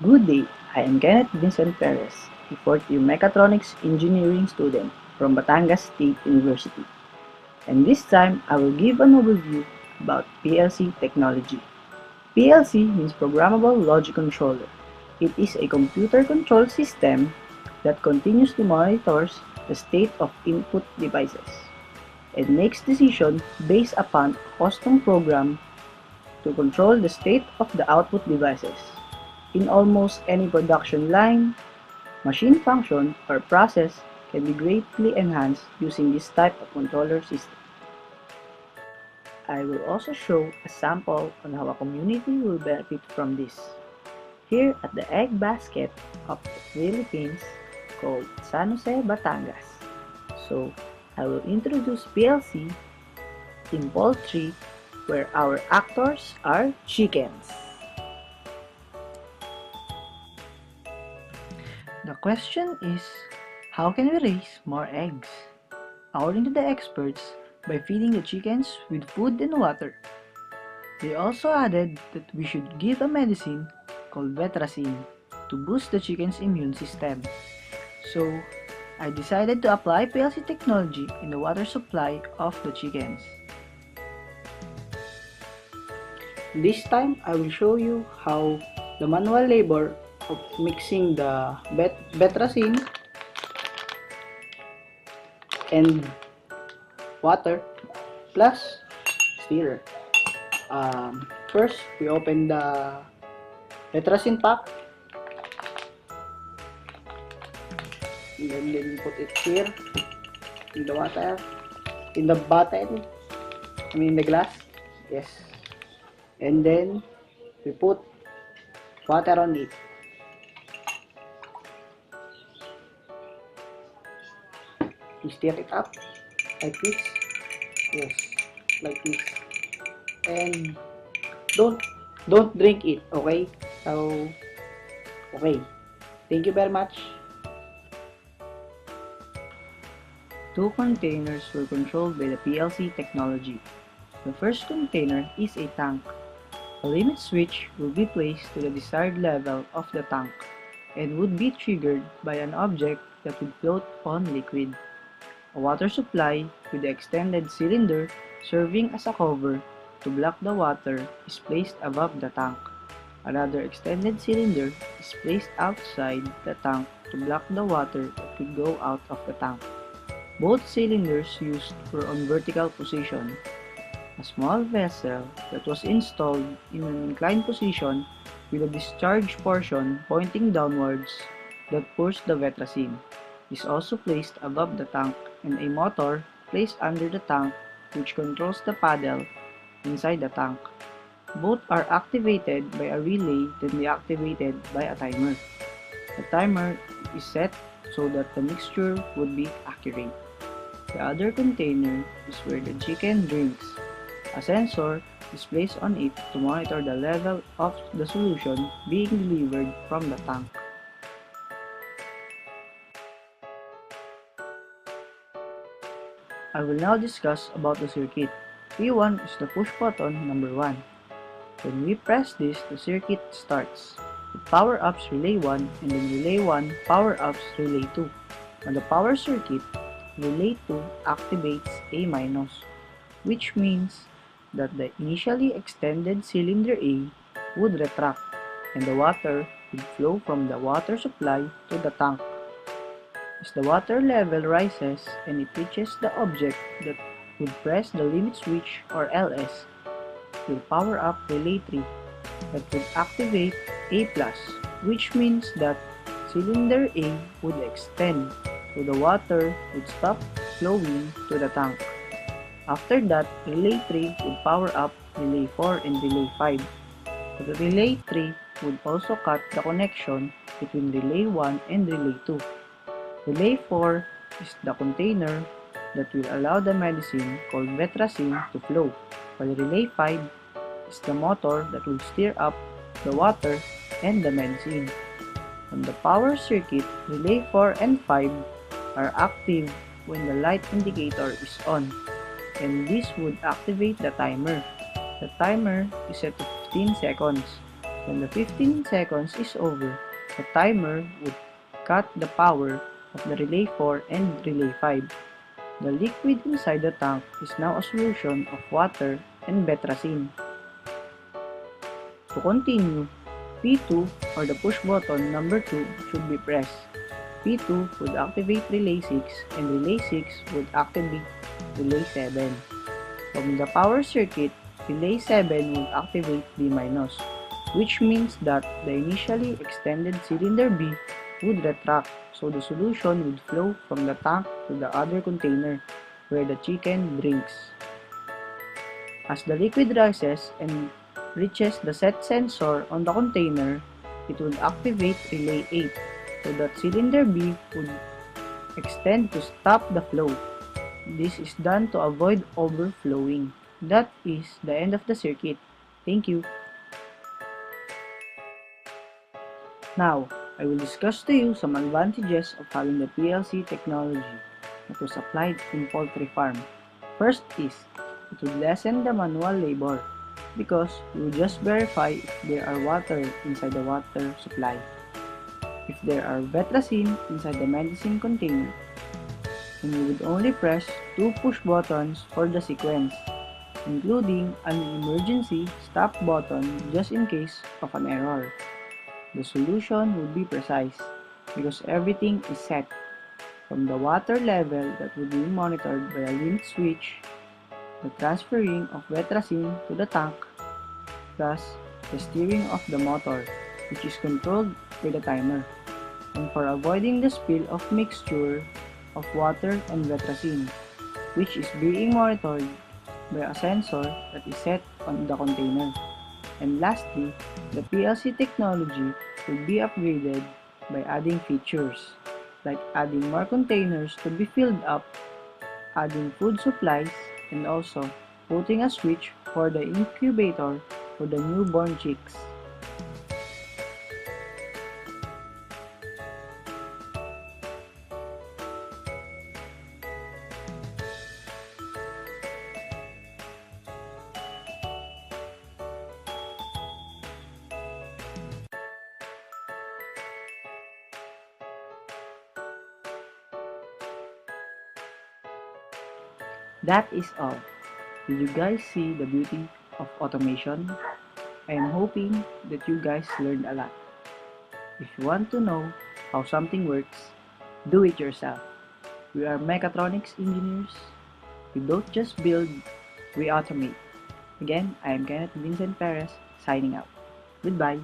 Good day, I am Kenneth Vincent Perez, a fourth-year mechatronics engineering student from Batangas State University. And this time, I will give an overview about PLC technology. PLC means Programmable Logic Controller. It is a computer control system that continuously monitors the state of input devices and makes decisions based upon a custom program to control the state of the output devices. In almost any production line, machine function or process can be greatly enhanced using this type of controller system. I will also show a sample on how a community will benefit from this. Here at the egg basket of the Philippines called San Jose, Batangas. So, I will introduce PLC in poultry where our actors are chickens. The question is, how can we raise more eggs? According to the experts, by feeding the chickens with food and water. They also added that we should give a medicine called Vetracin to boost the chicken's immune system. So, I decided to apply PLC technology in the water supply of the chickens. This time, I will show you how the manual labor of mixing the Vetracin and water plus stirrer. First, we open the Vetracin pack and then put it here in the water, in the bottle, in the glass. Yes. And then we put water on it. We stir it up like this. Yes, like this. And don't drink it, okay? So, okay. Thank you very much. Two containers were controlled by the PLC technology. The first container is a tank. A limit switch will be placed to the desired level of the tank and would be triggered by an object that would float on liquid. A water supply with the extended cylinder serving as a cover to block the water is placed above the tank. Another extended cylinder is placed outside the tank to block the water that could go out of the tank. Both cylinders used were on vertical position. A small vessel that was installed in an inclined position with a discharge portion pointing downwards that pours the Vetracin is also placed above the tank, and a motor placed under the tank which controls the paddle inside the tank. Both are activated by a relay then deactivated by a timer. The timer is set so that the mixture would be accurate. The other container is where the chicken drinks. A sensor is placed on it to monitor the level of the solution being delivered from the tank. I will now discuss about the circuit. P1 is the push button number 1. When we press this, the circuit starts. It power-ups relay 1 and then relay 1 power-ups relay 2. On the power circuit, relay 2 activates A-, which means that the initially extended cylinder A would retract and the water would flow from the water supply to the tank. As the water level rises and it reaches the object that would press the limit switch or LS, will power up relay 3 that would activate A+, which means that cylinder A would extend so the water would stop flowing to the tank. After that, relay 3 would power up relay 4 and relay 5. The relay 3 would also cut the connection between relay 1 and relay 2. Relay 4 is the container that will allow the medicine called Vetracin to flow, while relay 5 is the motor that will stir up the water and the medicine. On the power circuit, relay 4 and 5 are active when the light indicator is on, and this would activate the timer. The timer is set to 15 seconds. When the 15 seconds is over, the timer would cut the power of the relay 4 and relay 5. The liquid inside the tank is now a solution of water and betracine. To continue, P2 or the push button number 2 should be pressed. P2 would activate relay 6 and relay 6 would activate relay 7. From the power circuit, relay 7 would activate B-, which means that the initially extended cylinder B would retract, so the solution would flow from the tank to the other container where the chicken drinks. As the liquid rises and reaches the set sensor on the container, it would activate relay 8 so that cylinder B would extend to stop the flow. This is done to avoid overflowing. That is the end of the circuit. Thank you. Now, I will discuss to you some advantages of having the PLC technology that was applied in poultry farm. First is, it would lessen the manual labor because you would just verify if there are water inside the water supply, if there are betracine inside the medicine container, and you would only press 2 push buttons for the sequence, including an emergency stop button just in case of an error. The solution would be precise because everything is set, from the water level that would be monitored by a limit switch, the transferring of betracine to the tank, plus the steering of the motor, which is controlled by the timer, and for avoiding the spill of mixture of water and betracine, which is being monitored by a sensor that is set on the container. And lastly, the PLC technology will be upgraded by adding features like adding more containers to be filled up, adding food supplies, and also putting a switch for the incubator for the newborn chicks. That is all. Did you guys see the beauty of automation? I am hoping that you guys learned a lot. If you want to know how something works, do it yourself. We are mechatronics engineers. We don't just build, we automate. Again, I am Kenneth Vincent Perez, signing out. Goodbye.